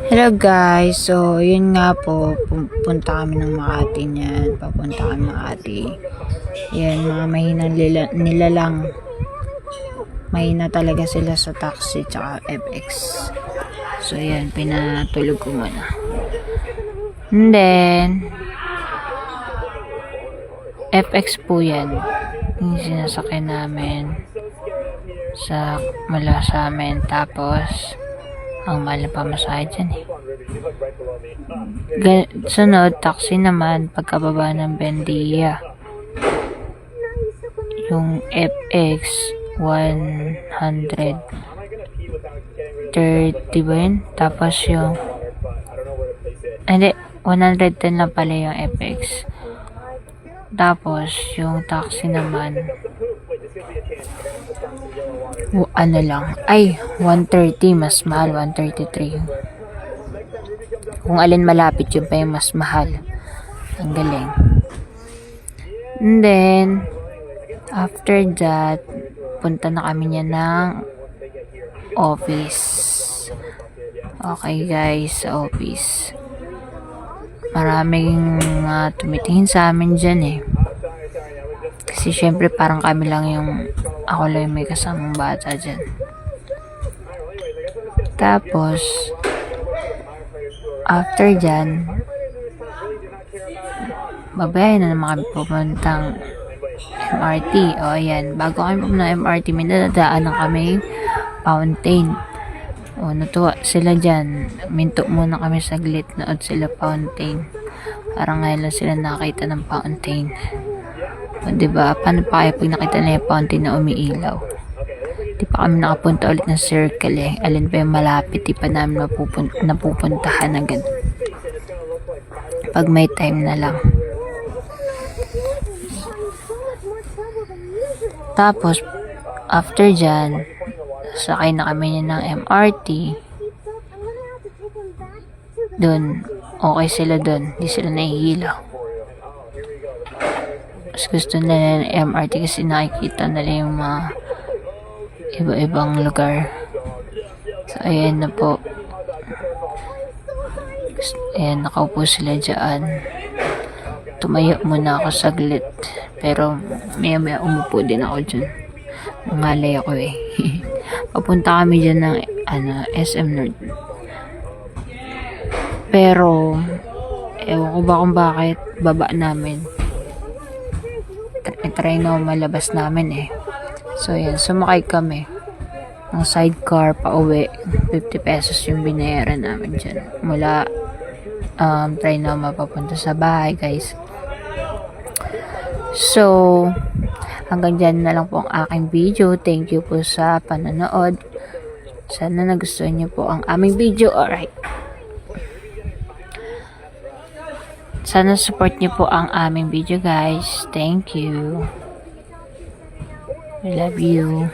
Hello guys, so yun nga po, pupunta kami ng Makati niyan, papunta kami Makati. Yan, mga mahinang nilalang. Mahina talaga sila sa taxi tsaka FX. So yan, pinatulog ko muna. And then, FX po yan. Yung sinasakyan namin mula sa amin. Tapos, ang mahal na pamasahe dyan eh. Sunod, taxi naman, pagkababa ng Bendia. Yung FX, 130 ba yun? Tapos yung, hindi, 110 lang pala yung FX. Tapos, yung taxi naman, ano lang, ay 130, mas mahal, 133. Kung alin malapit, yun pa yung mas mahal. Ang galing. And then after that, punta na kami niya ng office. Okay guys, sa office maraming tumitingin sa amin dyan eh. Kasi syempre parang kami lang ako lang yung may kasamang bata dyan. Tapos, after dyan, babayan na naman kami pupuntang MRT. O ayan, bago kami pupunta ng MRT, may dadaan na kami fountain. O, natuwa sila dyan. Minto muna kami saglit, nood sila fountain. Parang ngayon lang sila nakita ng fountain. O, diba? Paano pa kayo pag nakita na yung fountain na umiilaw? Di pa kami nakapunta ulit ng circle eh. Alin pa yung malapit, di pa namin napupuntahan agad. Pag may time na lang. Tapos, after dyan, sakay na kami ng MRT. Dun, okay sila dun. Di sila nahihilaw. Mas gusto nila ng MRT kasi nakikita nila yung mga iba-ibang lugar. So, ayan na po. Ayan, nakaupo sila dyan. Tumayo muna ako saglit. Pero, maya-maya umupo din ako dyan. Nangalay ako eh. Papunta kami dyan ng SM North. Pero, ewan ko ba kung bakit baba namin. Try na malabas namin eh. So, yan. Sumakay kami ng sidecar pa uwi. 50 pesos yung binayaran namin dyan. Mula, try na mapapunta sa bahay, guys. So, hanggang dyan na lang po ang aking video. Thank you po sa panonood. Sana nagustuhan niyo po ang aming video. Alright. Sana support niyo po ang aming video, guys. Thank you. I love you.